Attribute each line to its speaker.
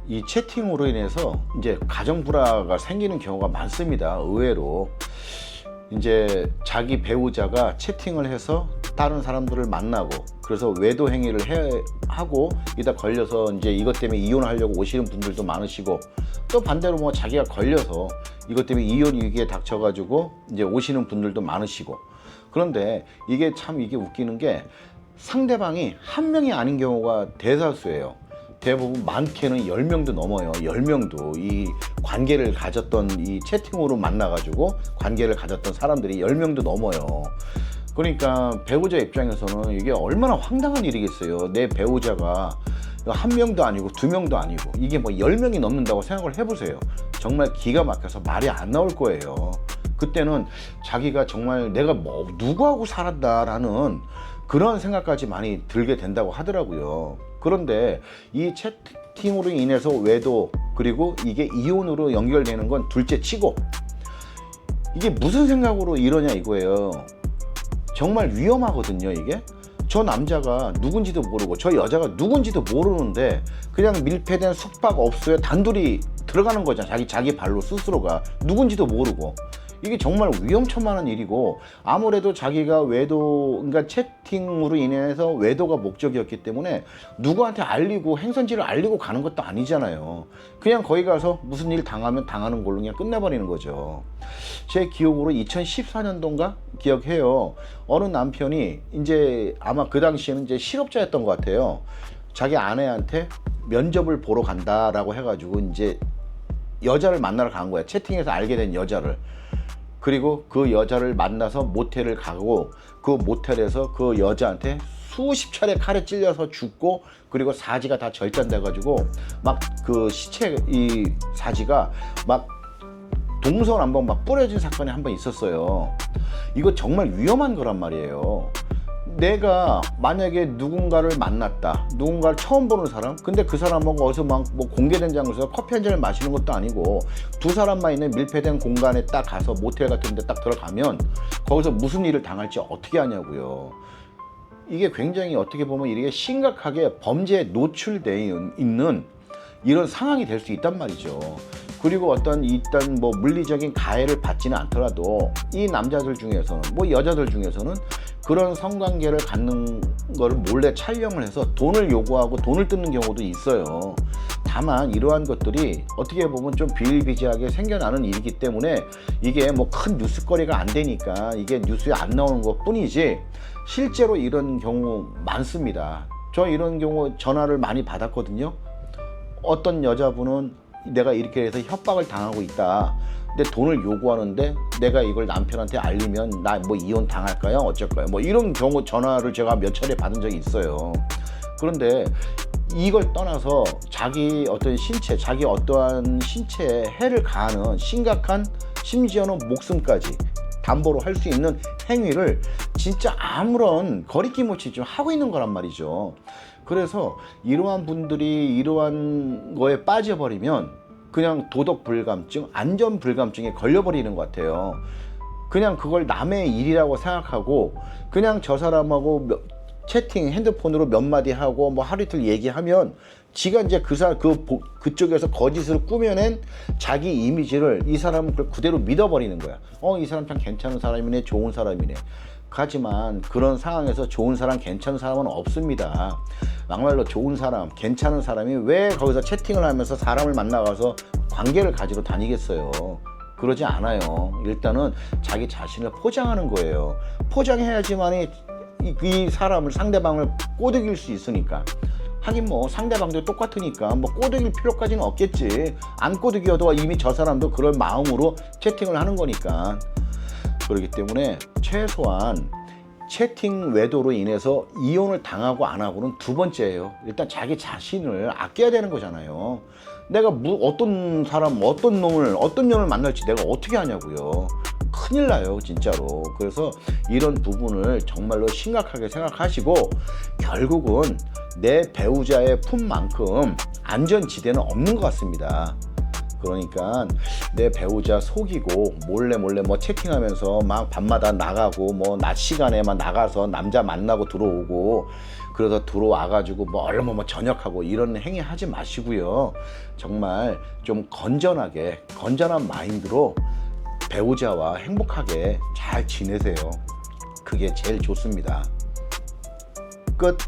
Speaker 1: 이 채팅으로 인해서 이제 가정 불화가 생기는 경우가 많습니다. 의외로 이제 자기 배우자가 채팅을 해서 다른 사람들을 만나고 그래서 외도 행위를 하고 이다 걸려서 이제 이것 때문에 이혼하려고 오시는 분들도 많으시고, 또 반대로 뭐 자기가 걸려서 이것 때문에 이혼 위기에 닥쳐가지고 이제 오시는 분들도 많으시고. 그런데 이게 참 이게 웃기는 게 상대방이 한 명이 아닌 경우가 대다수예요. 대부분 많게는 10명도 넘어요. 10명도 이 관계를 가졌던, 이 채팅으로 만나가지고 관계를 가졌던 사람들이 10명도 넘어요. 그러니까 배우자 입장에서는 이게 얼마나 황당한 일이겠어요. 내 배우자가 한 명도 아니고 두 명도 아니고 이게 뭐 10명이 넘는다고 생각을 해보세요. 정말 기가 막혀서 말이 안 나올 거예요. 그때는 자기가 정말 내가 뭐 누구하고 살았다라는 그런 생각까지 많이 들게 된다고 하더라고요. 그런데 이 채팅으로 인해서 외도, 그리고 이게 이혼으로 연결되는 건 둘째 치고, 이게 무슨 생각으로 이러냐 이거예요. 정말 위험하거든요. 이게 저 남자가 누군지도 모르고 저 여자가 누군지도 모르는데 그냥 밀폐된 숙박업소에 단둘이 들어가는 거잖아. 자기 발로 스스로가 누군지도 모르고. 이게 정말 위험천만한 일이고, 아무래도 자기가 외도, 그러니까 채팅으로 인해서 외도가 목적이었기 때문에 누구한테 알리고 행선지를 알리고 가는 것도 아니잖아요. 그냥 거기 가서 무슨 일 당하면 당하는 걸로 그냥 끝내버리는 거죠. 제 기억으로 2014년도인가 기억해요. 어느 남편이 이제 아마 그 당시에는 이제 실업자였던 것 같아요. 자기 아내한테 면접을 보러 간다라고 해가지고 이제 여자를 만나러 간 거야. 채팅에서 알게 된 여자를. 그리고 그 여자를 만나서 모텔을 가고 그 모텔에서 그 여자한테 수십 차례 칼에 찔려서 죽고, 그리고 사지가 다 절단돼 가지고 막 그 시체 이 사지가 막 동서남북 막 뿌려진 사건이 한 번 있었어요. 이거 정말 위험한 거란 말이에요. 내가 만약에 누군가를 만났다, 누군가를 처음 보는 사람, 근데 그 사람하고 어디서 막 뭐 공개된 장소에서 커피 한 잔을 마시는 것도 아니고 두 사람만 있는 밀폐된 공간에 딱 가서 모텔 같은 데 딱 들어가면 거기서 무슨 일을 당할지 어떻게 하냐고요. 이게 굉장히 어떻게 보면 이게 심각하게 범죄에 노출되어 있는 이런 상황이 될 수 있단 말이죠. 그리고 어떤 일단 뭐 물리적인 가해를 받지는 않더라도 이 남자들 중에서는, 뭐 여자들 중에서는 그런 성관계를 갖는 거를 몰래 촬영을 해서 돈을 요구하고 돈을 뜯는 경우도 있어요. 다만 이러한 것들이 어떻게 보면 좀 비일비재하게 생겨나는 일이기 때문에 이게 뭐 큰 뉴스거리가 안 되니까 이게 뉴스에 안 나오는 것 뿐이지, 실제로 이런 경우 많습니다. 저 이런 경우 전화를 많이 받았거든요. 어떤 여자분은 내가 이렇게 해서 협박을 당하고 있다, 근데 돈을 요구하는데 내가 이걸 남편한테 알리면 나 뭐 이혼 당할까요? 어쩔까요? 뭐 이런 경우 전화를 제가 몇 차례 받은 적이 있어요. 그런데 이걸 떠나서 자기 어떤 신체, 자기 어떠한 신체에 해를 가하는 심각한, 심지어는 목숨까지 담보로 할 수 있는 행위를 진짜 아무런 거리낌 없이 좀 하고 있는 거란 말이죠. 그래서 이러한 분들이 이러한 거에 빠져버리면 그냥 도덕 불감증, 안전 불감증에 걸려버리는 것 같아요. 그냥 그걸 남의 일이라고 생각하고 그냥 저 사람하고 채팅 핸드폰으로 몇 마디 하고 뭐 하루 이틀 얘기하면 지가 이제 그쪽에서 거짓으로 꾸며낸 자기 이미지를 이 사람은 그걸 그대로 믿어버리는 거야. 이 사람 참 괜찮은 사람이네, 좋은 사람이네. 하지만 그런 상황에서 좋은 사람, 괜찮은 사람은 없습니다. 막말로 좋은 사람, 괜찮은 사람이 왜 거기서 채팅을 하면서 사람을 만나가서 관계를 가지러 다니겠어요. 그러지 않아요. 일단은 자기 자신을 포장하는 거예요. 포장해야지만이 이 사람을, 상대방을 꼬드길 수 있으니까. 하긴 뭐 상대방도 똑같으니까 뭐 꼬드길 필요까지는 없겠지. 안 꼬드겨도 이미 저 사람도 그런 마음으로 채팅을 하는 거니까. 그렇기 때문에 최소한 채팅 외도로 인해서 이혼을 당하고 안 하고는 두 번째예요. 일단 자기 자신을 아껴야 되는 거잖아요. 내가 어떤 사람, 어떤 년을 만날지 내가 어떻게 하냐고요. 큰일 나요, 진짜로. 그래서 이런 부분을 정말로 심각하게 생각하시고 결국은 내 배우자의 품만큼 안전지대는 없는 것 같습니다. 그러니까 내 배우자 속이고 몰래 뭐 채팅하면서 막 밤마다 나가고 뭐 낮 시간에만 나가서 남자 만나고 들어오고, 그러다 들어와가지고 뭐 얼른 뭐 저녁하고 이런 행위 하지 마시고요. 정말 좀 건전한 마인드로 배우자와 행복하게 잘 지내세요. 그게 제일 좋습니다. 끝.